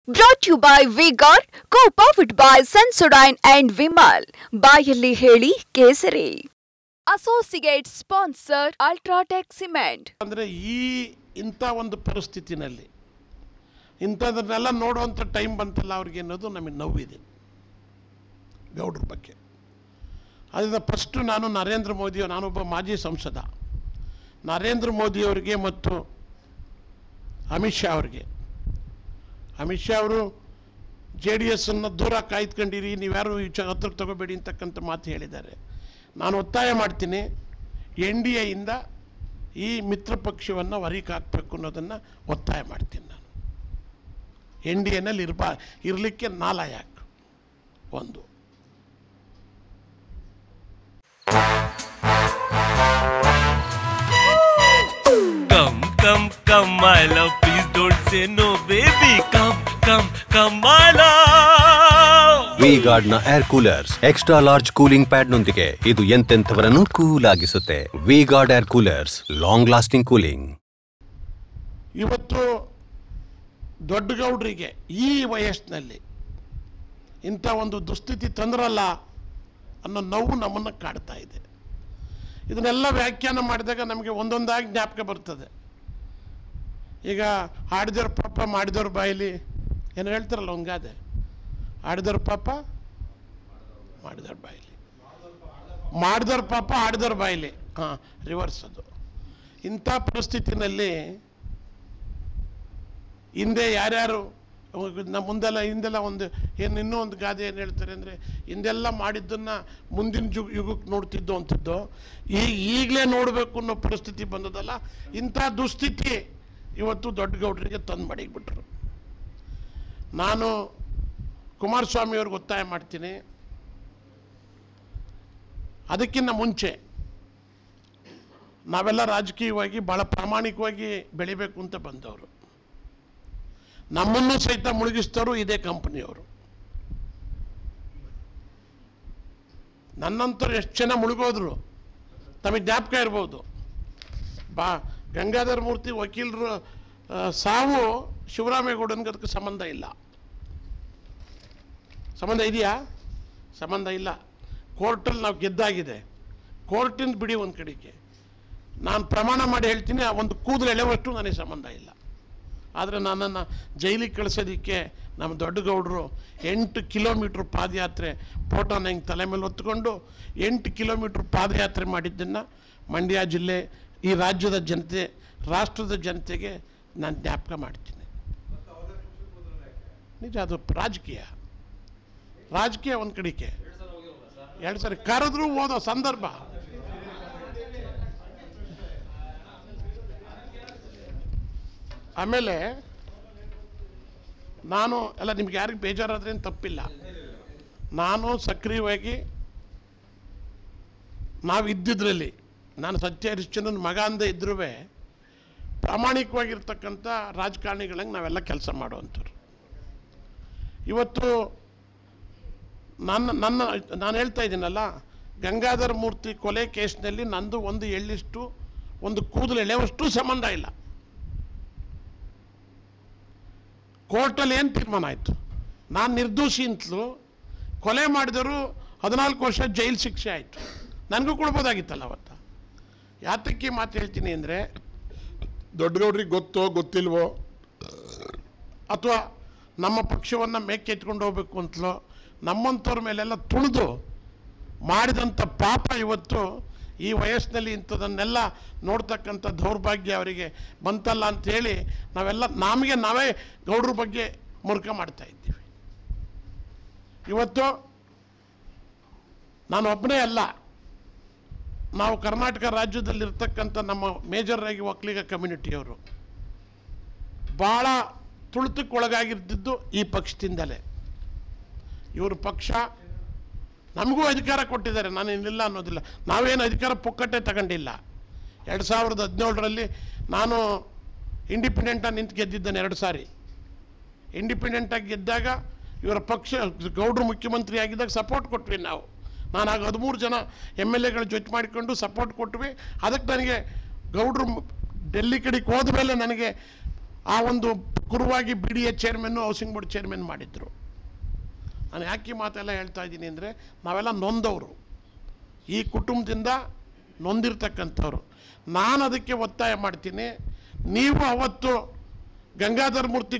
Brought to you by V-Guard, co-powered by Sensodyne and Vimal. ಬಾಯಲ್ಲಿ ಹೇಳಿ ಕೇಸರಿ. Associate sponsor Ultratech Cement. ಅಂದರೆ ಇಂಥ ಒಂದು ಪರಿಸ್ಥಿತಿನಲ್ಲಿ ಇಂಥದನ್ನೆಲ್ಲ ನೋಡುವಂಥ ಟೈಮ್ ಬಂತಲ್ಲ ಅವ್ರಿಗೆ ಅನ್ನೋದು ನಮಗೆ ನೋವಿದೆ ಗೌಡ್ರ ಬಗ್ಗೆ. ಅದರಿಂದ ಫಸ್ಟು ನಾನು ನರೇಂದ್ರ ಮೋದಿ, ನಾನೊಬ್ಬ ಮಾಜಿ ಸಂಸದ, ನರೇಂದ್ರ ಮೋದಿಯವರಿಗೆ ಮತ್ತು ಅಮಿತ್ ಶಾ ಅವರಿಗೆ, ಅಮಿತ್ ಶಾ ಅವರು JDS ಅನ್ನು ದೂರ ಕಾಯ್ದುಕೊಂಡಿರಿ, ನೀವ್ಯಾರು ಹತ್ರಕ್ಕೆ ತಗೋಬೇಡಿ ಅಂತಕ್ಕಂಥ ಮಾತು ಹೇಳಿದ್ದಾರೆ. ನಾನು ಒತ್ತಾಯ ಮಾಡ್ತೀನಿ, NDAಯಿಂದ ಈ ಮಿತ್ರ ಪಕ್ಷವನ್ನು ಹೊರಗೆ ಹಾಕಬೇಕು ಅನ್ನೋದನ್ನು ಒತ್ತಾಯ ಮಾಡ್ತೀನಿ. ನಾನು NDAನಲ್ಲಿ ಇರಲಿಕ್ಕೆ ನಾಲಾಯಕ್ ಒಂದು. Come, my love, please don't say no, baby. Come, my love. V-Guard ನ air coolers extra large cooling pad ನೊಂದಿಗೆ ಇದು ಎಂತೆಂಥವರನ್ನು ಕೂಲ್ ಆಗಿಸುತ್ತೆ. V-Guard air coolers, long lasting cooling. ಇವತ್ತು ದೊಡ್ಡ ಗೌಡ್ರಿಗೆ ಈ ವಯಸ್ಸಿನಲ್ಲಿ ಇಂಥ ಒಂದು ದುಸ್ಥಿತಿ ತಂದ್ರಲ್ಲ ಅನ್ನೋ ನೋವು ನಮ್ಮನ್ನು ಕಾಡ್ತಾ ಇದೆ. ಇದನ್ನೆಲ್ಲ ವ್ಯಾಖ್ಯಾನ ಮಾಡಿದಾಗ ನಮಗೆ ಒಂದೊಂದಾಗಿ ಜ್ಞಾಪಕ ಬರ್ತದೆ. ಈಗ ಆಡಿದವ್ರ ಪಾಪ ಮಾಡಿದವ್ರ ಬಾಯಿಲಿ ಏನು ಹೇಳ್ತಾರಲ್ಲ, ಹಂಗಾದೆ ಆಡಿದವ್ರ ಪಾಪ ಮಾಡಿದವ್ರ ಬಾಯಿಲಿ, ಮಾಡಿದವ್ರ ಪಾಪ ಆಡಿದವ್ರ ಬಾಯಿಲಿ, ರಿವರ್ಸ್ ಅದು. ಇಂಥ ಪರಿಸ್ಥಿತಿನಲ್ಲಿ ಹಿಂದೆ ಯಾರ್ಯಾರು ಹಿಂದೆಲ್ಲ ಒಂದು ಇನ್ನೂ ಒಂದು ಗಾದೆ ಏನು ಹೇಳ್ತಾರೆ ಅಂದರೆ, ಹಿಂದೆಲ್ಲ ಮಾಡಿದ್ದನ್ನು ಮುಂದಿನ ಯುಗಕ್ಕೆ ನೋಡ್ತಿದ್ದೋ ಅಂತಿದ್ದೋ ಈಗಲೇ ನೋಡಬೇಕು ಅನ್ನೋ ಪರಿಸ್ಥಿತಿ ಬಂದದಲ್ಲ. ಇಂಥ ದುಸ್ಥಿತಿ ಇವತ್ತು ದೊಡ್ಡ ಗೌಡರಿಗೆ ತಂದು ಮಡಗಿಬಿಟ್ರು. ನಾನು ಕುಮಾರಸ್ವಾಮಿಯವ್ರಿಗೆ ಒತ್ತಾಯ ಮಾಡ್ತೀನಿ, ಅದಕ್ಕಿಂತ ಮುಂಚೆ ನಾವೆಲ್ಲ ರಾಜಕೀಯವಾಗಿ ಭಾಳ ಪ್ರಾಮಾಣಿಕವಾಗಿ ಬೆಳಿಬೇಕು ಅಂತ ಬಂದವರು. ನಮ್ಮನ್ನು ಸಹಿತ ಮುಳುಗಿಸ್ತವರು ಇದೇ ಕಂಪನಿಯವರು. ನನ್ನಂತರು ಎಷ್ಟು ಜನ ಮುಳುಗೋದ್ರು ತಮಗೆ ಜ್ಞಾಪಕ ಇರ್ಬೋದು. ಗಂಗಾಧರ ಮೂರ್ತಿ ವಕೀಲರು ಸಾವು ಶಿವರಾಮೇಗೌಡನಿಗೆ ಅದಕ್ಕೆ ಸಂಬಂಧ ಇಲ್ಲ. ಸಂಬಂಧ ಇದೆಯಾ? ಸಂಬಂಧ ಇಲ್ಲ. ಕೋರ್ಟಲ್ಲಿ ನಾವು ಗೆದ್ದಾಗಿದೆ. ಕೋರ್ಟಿಂದ ಬಿಡಿ ಒಂದು ಕಡೆಗೆ, ನಾನು ಪ್ರಮಾಣ ಮಾಡಿ ಹೇಳ್ತೀನಿ, ಒಂದು ಕೂದಲು ಎಳೆವಷ್ಟು ನನಗೆ ಸಂಬಂಧ ಇಲ್ಲ. ಆದರೆ ನನ್ನನ್ನು ಜೈಲಿಗೆ ಕಳಿಸೋದಕ್ಕೆ ನಮ್ಮ ದೊಡ್ಡ ಗೌಡರು 8 ಕಿಲೋಮೀಟ್ರ್ ಪಾದಯಾತ್ರೆ, ಫೋಟೋನ ಹಿಂಗೆ ತಲೆ ಮೇಲೆ ಹೊತ್ಕೊಂಡು 8 ಕಿಲೋಮೀಟ್ರ್ ಪಾದಯಾತ್ರೆ ಮಾಡಿದ್ದನ್ನು ಮಂಡ್ಯ ಜಿಲ್ಲೆ, ಈ ರಾಜ್ಯದ ಜನತೆ, ರಾಷ್ಟ್ರದ ಜನತೆಗೆ ನಾನು ಜ್ಞಾಪಕ ಮಾಡ್ತೀನಿ. ನಿಜ, ಅದು ರಾಜಕೀಯ ಒಂದು ಕಡೆಗೆ 2 ಸರಿ ಕರೆದ್ರೂ ಓದೋ ಸಂದರ್ಭ. ಆಮೇಲೆ ನಾನು ಎಲ್ಲ ನಿಮ್ಗೆ ಯಾರಿಗೆ ಬೇಜಾರಾದ್ರೇನು ತಪ್ಪಿಲ್ಲ. ನಾನು ಸಕ್ರಿಯವಾಗಿ ನಾವು ಇದ್ದಿದ್ರಲ್ಲಿ, ನಾನು ಸತ್ಯ ಹರಿಶ್ಚಂದ್ರನ ಮಗ ಅಂದೇ ಇದ್ರೂ ಪ್ರಾಮಾಣಿಕವಾಗಿರ್ತಕ್ಕಂಥ ರಾಜಕಾರಣಿಗಳಂಗೆ ನಾವೆಲ್ಲ ಕೆಲಸ ಮಾಡುವಂಥವ್ರು. ಇವತ್ತು ನಾನು ಹೇಳ್ತಾ ಇದ್ದೀನಲ್ಲ, ಗಂಗಾಧರ ಮೂರ್ತಿ ಕೊಲೆ ಕೇಸ್ನಲ್ಲಿ ನಂದು ಒಂದು ಎಳ್ಳಿಷ್ಟು, ಒಂದು ಕೂದಲು ಎಳೆಯವಷ್ಟು ಸಂಬಂಧ ಇಲ್ಲ. ಕೋರ್ಟಲ್ಲಿ ಏನು ತೀರ್ಮಾನ ಆಯಿತು? ನಾನು ನಿರ್ದೋಷಿ ಅಂತಲೂ, ಕೊಲೆ ಮಾಡಿದವರು 14 ವರ್ಷ ಜೈಲು ಶಿಕ್ಷೆ ಆಯಿತು. ನನಗೂ ಕೊಡ್ಬೋದಾಗಿತ್ತಲ್ಲ ಅವತ್ತು. ಯಾತಕ್ಕೆ ಮಾತು ಹೇಳ್ತೀನಿ ಅಂದರೆ, ದೊಡ್ಡಗೌಡ್ರಿಗೆ ಗೊತ್ತೋ ಗೊತ್ತಿಲ್ವೋ, ಅಥವಾ ನಮ್ಮ ಪಕ್ಷವನ್ನು ಮೇಕೆತ್ಕೊಂಡು ಹೋಗ್ಬೇಕು ಅಂತಲೋ ನಮ್ಮಂಥವ್ರ ಮೇಲೆಲ್ಲ ತುಳಿದು ಮಾಡಿದಂಥ ಪಾಪ ಇವತ್ತು ಈ ವಯಸ್ಸಿನಲ್ಲಿ ಇಂಥದನ್ನೆಲ್ಲ ನೋಡ್ತಕ್ಕಂಥ ದೌರ್ಭಾಗ್ಯ ಅವರಿಗೆ ಬಂತಲ್ಲ ಅಂಥೇಳಿ ನಾವೆಲ್ಲ ನಾವೇ ಗೌಡ್ರ ಬಗ್ಗೆ ಮುರುಕ ಮಾಡ್ತಾ ಇದ್ದೀವಿ. ಇವತ್ತು ನಾನು ಒಬ್ಬನೇ ಅಲ್ಲ, ನಾವು ಕರ್ನಾಟಕ ರಾಜ್ಯದಲ್ಲಿರ್ತಕ್ಕಂಥ ನಮ್ಮ ಮೇಜರ್ ಆಗಿ ಒಕ್ಕಲಿಗ ಕಮ್ಯುನಿಟಿಯವರು ಭಾಳ ತುಳಿತಕ್ಕೊಳಗಾಗಿರ್ತಿದ್ದು ಈ ಪಕ್ಷದಿಂದಲೇ. ಇವರು ಪಕ್ಷ ನಮಗೂ ಅಧಿಕಾರ ಕೊಟ್ಟಿದ್ದಾರೆ, ನಾನು ಇನ್ನಿಲ್ಲ ಅನ್ನೋದಿಲ್ಲ. ನಾವೇನು ಅಧಿಕಾರ ಪುಕ್ಕಟ್ಟೆ ತಗೊಂಡಿಲ್ಲ. 2017ರಲ್ಲಿ ನಾನು ಇಂಡಿಪೆಂಡೆಂಟಾಗಿ ನಿಂತು ಗೆದ್ದಿದ್ದೇನೆ 2 ಸಾರಿ. ಇಂಡಿಪೆಂಡೆಂಟಾಗಿ ಗೆದ್ದಾಗ ಇವರ ಪಕ್ಷ ಗೌಡ್ರು ಮುಖ್ಯಮಂತ್ರಿ ಆಗಿದ್ದಾಗ ಸಪೋರ್ಟ್ ಕೊಟ್ವಿ ನಾವು. ನಾನು ಆಗ 13 ಜನ MLAಗಳು ಜೊತೆ ಮಾಡಿಕೊಂಡು ಸಪೋರ್ಟ್ ಕೊಟ್ವಿ. ಅದಕ್ಕೆ ನನಗೆ ಗೌಡ್ರು ಡೆಲ್ಲಿ ಕಡೆಗೆ ಹೋದ ಮೇಲೆ ನನಗೆ ಆ ಒಂದು ಕುರುವಾಗಿ B D A chairman housing board chairman ಮಾಡಿದ್ರು. ನಾನು ಯಾಕೆ ಮಾತೆಲ್ಲ ಹೇಳ್ತಾ ಇದ್ದೀನಿ ಅಂದರೆ, ನಾವೆಲ್ಲ ನೊಂದವರು, ಈ ಕುಟುಂಬದಿಂದ ನೊಂದಿರ್ತಕ್ಕಂಥವ್ರು. ನಾನು ಅದಕ್ಕೆ ಒತ್ತಾಯ ಮಾಡ್ತೀನಿ, ನೀವು ಅವತ್ತು ಗಂಗಾಧರ ಮೂರ್ತಿ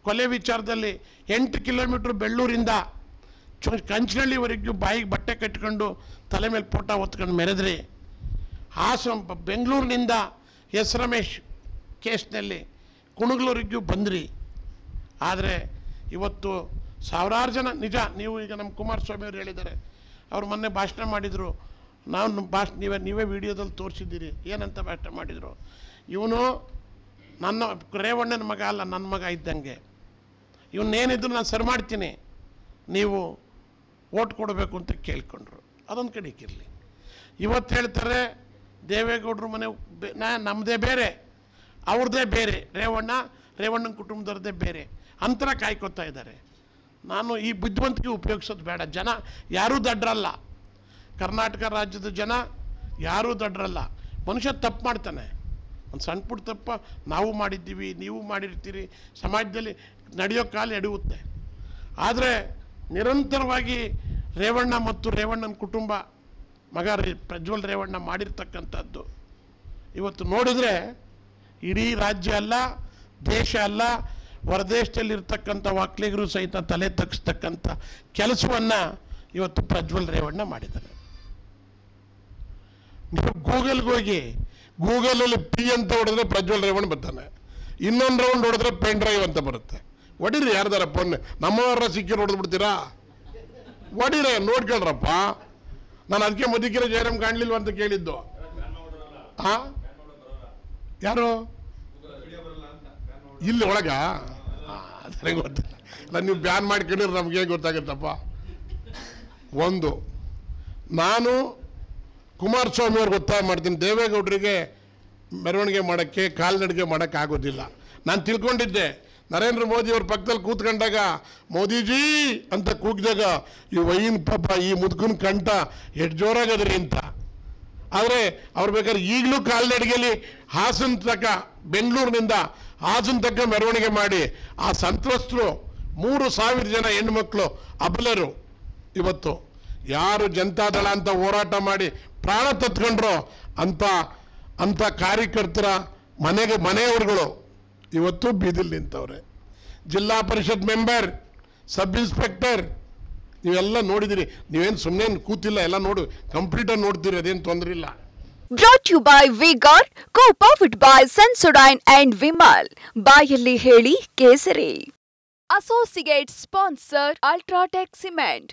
ಕೊಲೆ ವಿಚಾರದಲ್ಲಿ 8 ಕಿಲೋಮೀಟ್ರ್ ಬೆಳ್ಳೂರಿಂದ ಕಂಚನಹಳ್ಳಿವರೆಗೂ ಬಾಯಿಗೆ ಬಟ್ಟೆ ಕಟ್ಕೊಂಡು ತಲೆ ಮೇಲೆ ಫೋಟೋ ಹೊತ್ಕೊಂಡು ಮೆರೆದ್ರಿ. ಬೆಂಗಳೂರಿನಿಂದ ಎಸ್ ರಮೇಶ್ ಕೇಸ್ನಲ್ಲಿ ಕುಣಗ್ಲೂರಿಗೂ ಬಂದ್ರಿ. ಆದರೆ ಇವತ್ತು ಸಾವಿರಾರು ಜನ, ನಿಜ ನೀವು ಈಗ ನಮ್ಮ ಕುಮಾರಸ್ವಾಮಿ ಅವರು ಹೇಳಿದ್ದಾರೆ, ಅವರು ಮೊನ್ನೆ ಭಾಷಣ ಮಾಡಿದರು, ನೀವೇ ವಿಡಿಯೋದಲ್ಲಿ ತೋರಿಸಿದ್ದೀರಿ ಏನಂತ ಭಾಷಣ ಮಾಡಿದರು. ಇವನು ನನ್ನ ರೇವಣ್ಣನ ಮಗ ಅಲ್ಲ, ನನ್ನ ಮಗ ಇದ್ದಂಗೆ, ಇವನ್ನೇನಿದ್ರು ನಾನು ಸರಿ ಮಾಡ್ತೀನಿ, ನೀವು ಓಟ್ ಕೊಡಬೇಕು ಅಂತ ಕೇಳ್ಕೊಂಡ್ರು. ಅದೊಂದು ಕಡೆಗಿರಲಿ. ಇವತ್ತು ಹೇಳ್ತಾರೆ ದೇವೇಗೌಡರು ಮನೆ ನಮ್ಮದೇ ಬೇರೆ, ಅವ್ರದ್ದೇ ಬೇರೆ, ರೇವಣ್ಣನ ಕುಟುಂಬದವ್ರದ್ದೇ ಬೇರೆ, ಅಂತರ ಕಾಯ್ಕೋತಾ ಇದ್ದಾರೆ. ನಾನು ಈ ಬುದ್ಧಿವಂತಿಕೆ ಉಪಯೋಗಿಸೋದು ಬೇಡ. ಜನ ಯಾರೂ ದಡ್ರಲ್ಲ, ಕರ್ನಾಟಕ ರಾಜ್ಯದ ಜನ ಯಾರೂ ದಡ್ರಲ್ಲ. ಮನುಷ್ಯ ತಪ್ಪು ಮಾಡ್ತಾನೆ, ಒಂದು ಸಣ್ಣ ಪುಟ್ಟ ತಪ್ಪ ನಾವು ಮಾಡಿದ್ದೀವಿ, ನೀವು ಮಾಡಿರ್ತೀರಿ, ಸಮಾಜದಲ್ಲಿ ನಡೆಯೋ ಕಾಲ ಎಡುತ್ತೆ. ಆದರೆ ನಿರಂತರವಾಗಿ ರೇವಣ್ಣ ಮತ್ತು ರೇವಣ್ಣನ ಕುಟುಂಬ ಮಗ ಪ್ರಜ್ವಲ್ ರೇವಣ್ಣ ಮಾಡಿರ್ತಕ್ಕಂಥದ್ದು ಇವತ್ತು ನೋಡಿದ್ರೆ ಇಡೀ ರಾಜ್ಯ ಅಲ್ಲ, ದೇಶ ಅಲ್ಲ, ಹೊರದೇಶದಲ್ಲಿರ್ತಕ್ಕಂಥ ಒಕ್ಕಲಿಗರು ಸಹಿತ ತಲೆ ತಗ್ಸ್ತಕ್ಕಂಥ ಕೆಲಸವನ್ನು ಇವತ್ತು ಪ್ರಜ್ವಲ್ ರೇವಣ್ಣ ಮಾಡಿದ್ದಾನೆ. ನೀವು ಗೂಗಲ್ಗೆ ಹೋಗಿ, ಗೂಗಲಲ್ಲಿ ಪಿ ಅಂತ ಹೊಡೆದ್ರೆ ಪ್ರಜ್ವಲ್ ರೇವಣ್ಣ ಬರ್ತಾನೆ, ಇನ್ನೊಂದು ರೌಂಡ್ ಹೊಡೆದ್ರೆ ಪೆನ್ ಡ್ರೈವ್ ಅಂತ ಬರುತ್ತೆ. ಹೊಡಿರಿ ಯಾರ್ದಾರ ಫೋನ್, ನಮ್ಮವರ ಸಿಕ್ಕಿ ಹೊಡೆದ್ಬಿಡ್ತೀರಾ? ಹೊಡಿರ, ನೋಡ್ಕೊಳ್ರಪ್ಪ. ನಾನು ಅದಕ್ಕೆ ಮದಿಕೆರೆ ಜಯರಾಮ್ ಕಾಣಲಿಲ್ವ ಅಂತ ಕೇಳಿದ್ದು. ಯಾರು ಇಲ್ಲಿ ಒಳಗ ಅದೇ ಗೊತ್ತಿಲ್ಲ. ಅಲ್ಲ, ನೀವು ಬ್ಯಾನ್ ಮಾಡ್ಕೊಂಡಿದ್ರೆ ನಮ್ಗೆ ಗೊತ್ತಾಗುತ್ತಪ್ಪ. ಒಂದು, ನಾನು ಕುಮಾರಸ್ವಾಮಿ ಅವ್ರಿಗೆ ಒತ್ತಾಯ ಮಾಡ್ತೀನಿ, ದೇವೇಗೌಡರಿಗೆ ಮೆರವಣಿಗೆ ಮಾಡೋಕ್ಕೆ, ಕಾಲ್ನಡಿಗೆ ಮಾಡೋಕ್ಕಾಗೋದಿಲ್ಲ. ನಾನು ತಿಳ್ಕೊಂಡಿದ್ದೆ ನರೇಂದ್ರ ಮೋದಿ ಅವ್ರ ಪಕ್ಕದಲ್ಲಿ ಕೂತ್ಕೊಂಡಾಗ ಮೋದಿಜಿ ಅಂತ ಕೂಗಿದಾಗ ಈ ವೈನ್ ಪಾಪ ಈ ಮುದುಕನ ಕಂಠ ಎಷ್ಟು ಜೋರಾಗದ್ರಿ ಅಂತ. ಆದರೆ ಅವ್ರು ಬೇಕಾದ್ರೆ ಈಗಲೂ ಕಾಲ್ನಡಿಗೆಯಲ್ಲಿ ಹಾಸನ ತನಕ, ಬೆಂಗಳೂರಿನಿಂದ ಹಾಸನ ತನಕ ಮೆರವಣಿಗೆ ಮಾಡಿ ಆ ಸಂತ್ರಸ್ತರು 3,000 ಜನ ಹೆಣ್ಣುಮಕ್ಕಳು ಅಬಲರು ಇವತ್ತು ಯಾರು ಜನತಾದಳ ಅಂತ ಹೋರಾಟ ಮಾಡಿ ಪ್ರಾಣ ತತ್ಕೊಂಡ್ರು ಅಂತ ಕಾರ್ಯಕರ್ತರ ಮನೆಯವರುಗಳು ಇವತ್ತು ಬೀದಿಲ್ ನಿಂತವ್ರೆ. ಜಿಲ್ಲಾ ಪರಿಷತ್ ಮೆಂಬರ್, ಸಬ್ ಇನ್ಸ್ಪೆಕ್ಟರ್, ನೀವೆಲ್ಲ ನೋಡಿದಿರಿ. ನೀವೇನು ಸುಮ್ಮನೆ ಕೂತಿಲ್ಲ, ಎಲ್ಲ ನೋಡಿ ಕಂಪ್ಲೀಟಾಗಿ ನೋಡ್ತೀರಿ, ಅದೇನು ತೊಂದರೆ ಇಲ್ಲ. Brought to you by V-Guard, co-powered by Sensodyne and Vimal. ಬಾಯಲ್ಲಿ ಹೇಳಿ ಕೇಸರಿ. Associate sponsor Ultratech Cement.